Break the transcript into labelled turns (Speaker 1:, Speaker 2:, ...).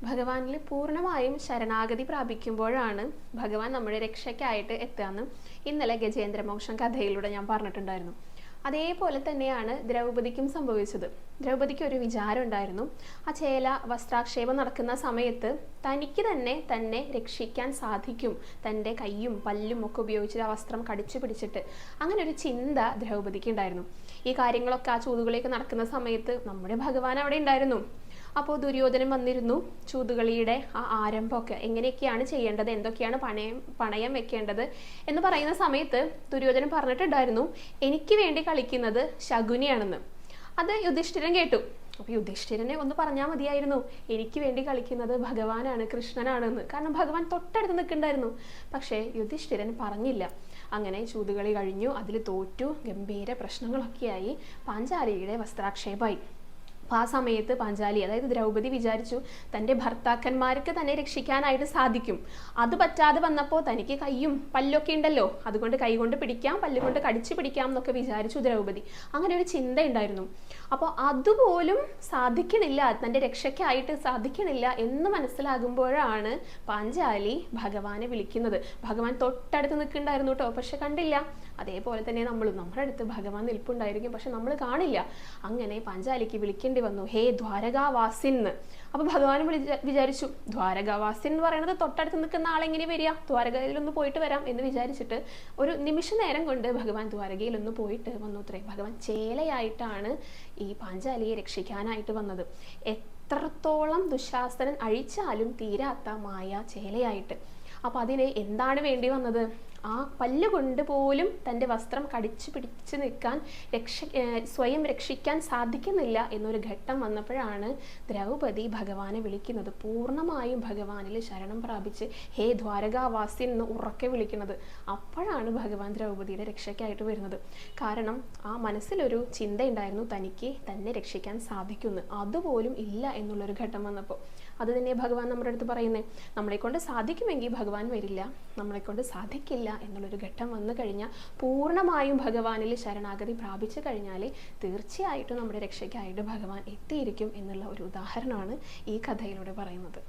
Speaker 1: ഭഗവാനിൽ പൂർണ്ണമായും ശരണാഗതി പ്രാപിക്കുമ്പോഴാണ് ഭഗവാൻ നമ്മുടെ രക്ഷയ്ക്കായിട്ട് എത്തുകയെന്ന് ഇന്നലെ ഗജേന്ദ്രമോക്ഷം കഥയിലൂടെ ഞാൻ പറഞ്ഞിട്ടുണ്ടായിരുന്നു. അതേപോലെ തന്നെയാണ് ദ്രൗപദിക്കും സംഭവിച്ചത്. ദ്രൗപദിക്ക് ഒരു വിചാരം ഉണ്ടായിരുന്നു. ആ ചേല വസ്ത്രാക്ഷേപം നടക്കുന്ന സമയത്ത് തനിക്ക് തന്നെ രക്ഷിക്കാൻ സാധിക്കും, തൻ്റെ കയ്യും പല്ലും ഒക്കെ ഉപയോഗിച്ച് ആ വസ്ത്രം കടിച്ചു പിടിച്ചിട്ട്. അങ്ങനെ ഒരു ചിന്ത ദ്രൗപദിക്ക് ഉണ്ടായിരുന്നു. ഈ കാര്യങ്ങളൊക്കെ ആ ചൂതുകളിലേക്ക് നടക്കുന്ന സമയത്ത് നമ്മുടെ ഭഗവാൻ അവിടെ ഉണ്ടായിരുന്നു. അപ്പോൾ ദുര്യോധനൻ വന്നിരുന്നു. ചൂതുകളിയുടെ ആ ആരംഭമൊക്കെ എങ്ങനെയൊക്കെയാണ് ചെയ്യേണ്ടത്, എന്തൊക്കെയാണ് പണയം വെക്കേണ്ടത് എന്ന് പറയുന്ന സമയത്ത് ദുര്യോധനൻ പറഞ്ഞിട്ടുണ്ടായിരുന്നു, എനിക്ക് വേണ്ടി കളിക്കുന്നത് ശകുനിയാണെന്ന്. അത് യുധിഷ്ഠിരൻ കേട്ടു. അപ്പോൾ യുധിഷ്ഠിരനെ ഒന്ന് പറഞ്ഞാൽ മതിയായിരുന്നു, എനിക്ക് വേണ്ടി കളിക്കുന്നത് ഭഗവാനാണ്, കൃഷ്ണനാണെന്ന്. കാരണം ഭഗവാൻ തൊട്ടടുത്ത് നിൽക്കുന്നുണ്ടായിരുന്നു. പക്ഷേ യുധിഷ്ഠിരൻ പറഞ്ഞില്ല. അങ്ങനെ ചൂതുകളി കഴിഞ്ഞു, അതിൽ തോറ്റു, ഗംഭീര പ്രശ്നങ്ങളൊക്കെയായി, പാഞ്ചാലിയുടെ വസ്ത്രാക്ഷേപമായി. അപ്പോൾ ആ സമയത്ത് പാഞ്ചാലി, അതായത് ദ്രൗപദി, വിചാരിച്ചു തൻ്റെ ഭർത്താക്കന്മാർക്ക് തന്നെ രക്ഷിക്കാനായിട്ട് സാധിക്കും. അത് പറ്റാതെ വന്നപ്പോൾ തനിക്ക് കയ്യും പല്ലൊക്കെ ഉണ്ടല്ലോ, അതുകൊണ്ട് കൈ കൊണ്ട് പിടിക്കാം, പല്ലുകൊണ്ട് കടിച്ചു പിടിക്കാം എന്നൊക്കെ വിചാരിച്ചു ദ്രൗപദി. അങ്ങനെ ഒരു ചിന്ത ഉണ്ടായിരുന്നു. അപ്പോൾ അതുപോലും സാധിക്കണില്ല, തൻ്റെ രക്ഷയ്ക്കായിട്ട് സാധിക്കണില്ല എന്ന് മനസ്സിലാകുമ്പോഴാണ് പാഞ്ചാലി ഭഗവാനെ വിളിക്കുന്നത്. ഭഗവാൻ തൊട്ടടുത്ത് നിൽക്കുന്നുണ്ടായിരുന്നു കേട്ടോ, പക്ഷെ കണ്ടില്ല. അതേപോലെ തന്നെ നമ്മുടെ അടുത്ത് ഭഗവാൻ നിൽപ്പുണ്ടായിരിക്കും, പക്ഷെ നമ്മൾ കാണില്ല. അങ്ങനെ പാഞ്ചാലിക്ക് വിളിക്കേണ്ടി വന്നു, ഹേ ദ്വാരകാവാസിൻ. അപ്പൊ ഭഗവാൻ വിചാരിച്ചു, ദ്വാരകാവാസിൻ എന്ന് പറയുന്നത് തൊട്ടടുത്ത് നിൽക്കുന്ന ആളെങ്ങനെ വരിക, ദ്വാരകയിലൊന്ന് പോയിട്ട് വരാം എന്ന് വിചാരിച്ചിട്ട് ഒരു നിമിഷ നേരം കൊണ്ട് ഭഗവാൻ ദ്വാരകയിലൊന്ന് പോയിട്ട് വന്നു അത്രേ. ഭഗവാൻ ചേലയായിട്ടാണ് ഈ പാഞ്ചാലിയെ രക്ഷിക്കാനായിട്ട് വന്നത്. എത്രത്തോളം ദുശാസനൻ അഴിച്ചാലും തീരാത്ത മായ ചേലയായിട്ട്. അപ്പൊ അതിന് എന്താണ് വേണ്ടി വന്നത്? ആ പല്ലുകൊണ്ട് പോലും തൻ്റെ വസ്ത്രം കടിച്ചു പിടിച്ച് നിൽക്കാൻ, സ്വയം രക്ഷിക്കാൻ സാധിക്കുന്നില്ല എന്നൊരു ഘട്ടം വന്നപ്പോഴാണ് ദ്രൗപദി ഭഗവാനെ വിളിക്കുന്നത്. പൂർണ്ണമായും ഭഗവാനിൽ ശരണം പ്രാപിച്ച് ഹേ ദ്വാരകാവാസിൻ എന്ന് ഉറക്കെ വിളിക്കുന്നത്. അപ്പോഴാണ് ഭഗവാൻ ദ്രൗപദിയുടെ രക്ഷയ്ക്കായിട്ട് വരുന്നത്. കാരണം ആ മനസ്സിലൊരു ചിന്തയുണ്ടായിരുന്നു, തനിക്ക് തന്നെ രക്ഷിക്കാൻ സാധിക്കുമെന്ന്. അതുപോലും ഇല്ല എന്നുള്ളൊരു ഘട്ടം വന്നപ്പോൾ അത് തന്നെ ഭഗവാൻ നമ്മുടെ അടുത്ത് പറയുന്നത്. നമ്മളെക്കൊണ്ട് സാധിക്കുമെങ്കിൽ ഭഗവാൻ വരില്ല, നമ്മളെക്കൊണ്ട് സാധിക്കില്ല എന്നുള്ളൊരു ഘട്ടം വന്നു കഴിഞ്ഞാൽ, പൂർണ്ണമായും ഭഗവാനിൽ ശരണാഗതി പ്രാപിച്ചു കഴിഞ്ഞാൽ തീർച്ചയായിട്ടും നമ്മുടെ രക്ഷയ്ക്കായിട്ട് ഭഗവാൻ എത്തിയിരിക്കും എന്നുള്ള ഒരു ഉദാഹരണമാണ് ഈ കഥയിലൂടെ പറയുന്നത്.